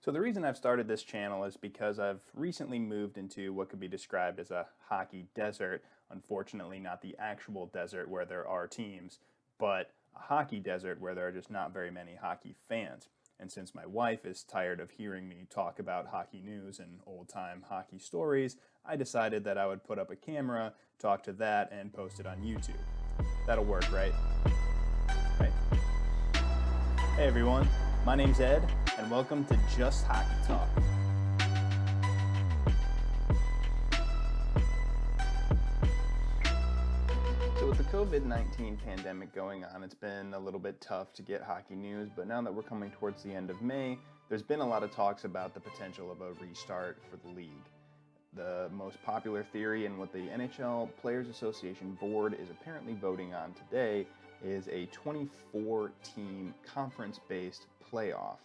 So the reason I've started this channel is because I've recently moved into what could be described as a hockey desert. Unfortunately, not the actual desert where there are teams, but a hockey desert where there are just not very many hockey fans. And since my wife is tired of hearing me talk about hockey news and old-time hockey stories, I decided that I would put up a camera, talk to that, and post it on YouTube. That'll work, right? Right. Hey everyone, my name's Ed, and welcome to Just Hockey Talk. So with the COVID-19 pandemic going on, it's been a little bit tough to get hockey news, but now that we're coming towards the end of May, there's been a lot of talks about the potential of a restart for the league. The most popular theory and what the NHL Players Association board is apparently voting on today is a 24-team conference-based playoff.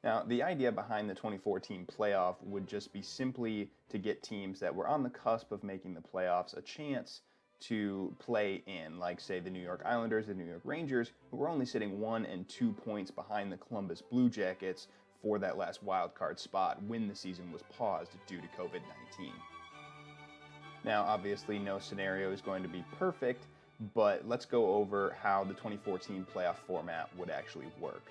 Now, the idea behind the 24-team playoff would just be simply to get teams that were on the cusp of making the playoffs a chance to play in, like say the New York Islanders, the New York Rangers, who were only sitting 1 and 2 points behind the Columbus Blue Jackets for that last wild card spot when the season was paused due to COVID-19. Now, obviously, no scenario is going to be perfect, but let's go over how the 24-team playoff format would actually work.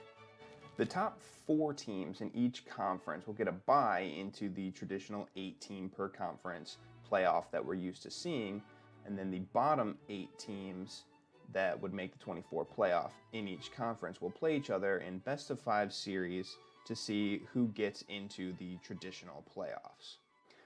The top 4 teams in each conference will get a bye into the traditional 8-team per conference playoff that we're used to seeing, and then the bottom 8 teams that would make the 24 playoff in each conference will play each other in best-of-5 series to see who gets into the traditional playoffs.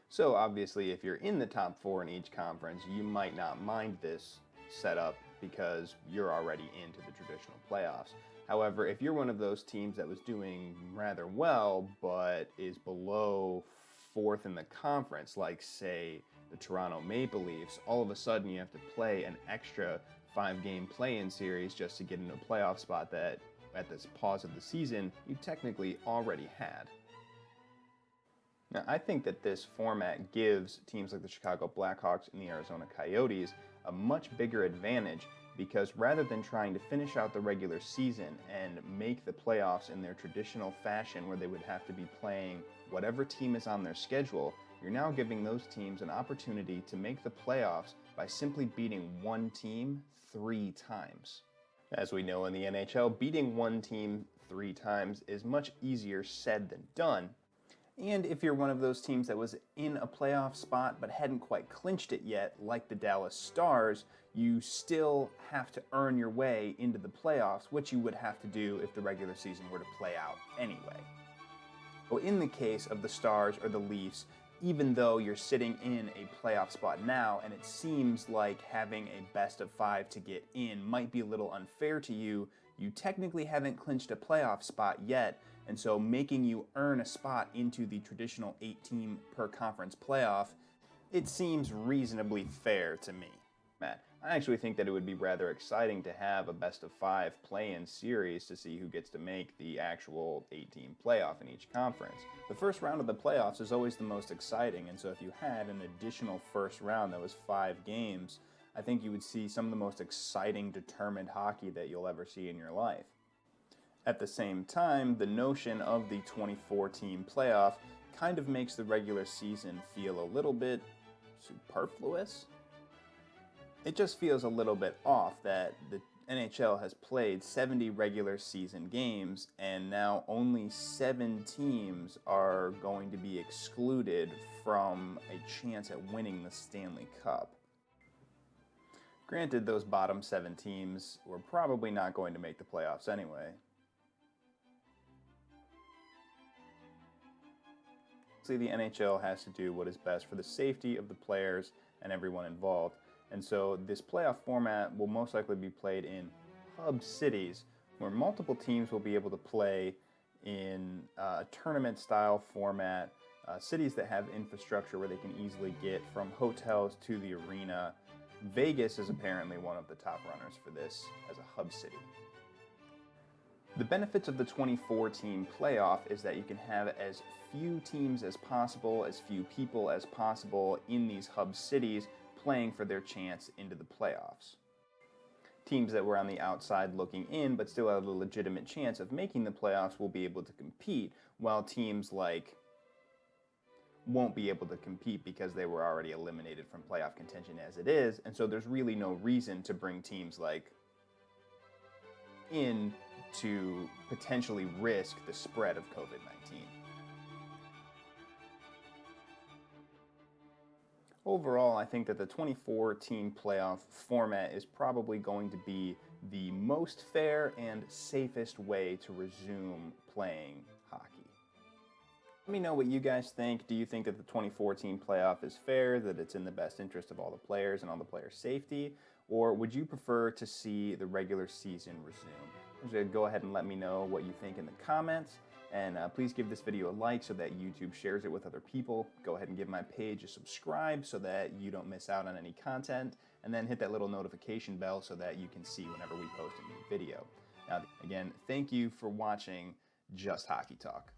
So obviously, if you're in the top 4 in each conference, you might not mind this setup because you're already into the traditional playoffs. However, if you're one of those teams that was doing rather well but is below 4th in the conference, like say the Toronto Maple Leafs, all of a sudden you have to play an extra 5-game play-in series just to get into a playoff spot that at this pause of the season you technically already had. Now, I think that this format gives teams like the Chicago Blackhawks and the Arizona Coyotes a much bigger advantage because rather than trying to finish out the regular season and make the playoffs in their traditional fashion where they would have to be playing whatever team is on their schedule, you're now giving those teams an opportunity to make the playoffs by simply beating one team 3 times. As we know in the NHL, beating one team 3 times is much easier said than done. And if you're one of those teams that was in a playoff spot but hadn't quite clinched it yet, like the Dallas Stars, you still have to earn your way into the playoffs, which you would have to do if the regular season were to play out anyway. Well, in the case of the Stars or the Leafs, even though you're sitting in a playoff spot now and it seems like having a best-of-5 to get in might be a little unfair to you, you technically haven't clinched a playoff spot yet, and so making you earn a spot into the traditional 8-team per conference playoff, it seems reasonably fair to me. Matt, I actually think that it would be rather exciting to have a best-of-5 play-in series to see who gets to make the actual 8-team playoff in each conference. The first round of the playoffs is always the most exciting, and so if you had an additional first round that was 5 games, I think you would see some of the most exciting, determined hockey that you'll ever see in your life. At the same time, the notion of the 24-team playoff kind of makes the regular season feel a little bit superfluous. It just feels a little bit off that the NHL has played 70 regular season games and now only 7 teams are going to be excluded from a chance at winning the Stanley Cup. Granted, those bottom 7 teams were probably not going to make the playoffs anyway. The NHL has to do what is best for the safety of the players and everyone involved. And so this playoff format will most likely be played in hub cities where multiple teams will be able to play in a tournament-style format, cities that have infrastructure where they can easily get from hotels to the arena. Vegas is apparently one of the top runners for this as a hub city. The benefits of the 24-team playoff is that you can have as few teams as possible, as few people as possible in these hub cities playing for their chance into the playoffs. teams that were on the outside looking in but still have a legitimate chance of making the playoffs will be able to compete, while teams like won't be able to compete because they were already eliminated from playoff contention as it is. And so there's really no reason to bring teams like in to potentially risk the spread of COVID-19. Overall, I think that the 24-team playoff format is probably going to be the most fair and safest way to resume playing hockey. Let me know what you guys think. Do you think that the 24-team playoff is fair, that it's in the best interest of all the players and all the players' safety? Or would you prefer to see the regular season resume? So go ahead and let me know what you think in the comments. And please give this video a like so that YouTube shares it with other people. Go ahead and give my page a subscribe so that you don't miss out on any content. And then hit that little notification bell so that you can see whenever we post a new video. Now, again, thank you for watching Just Hockey Talk.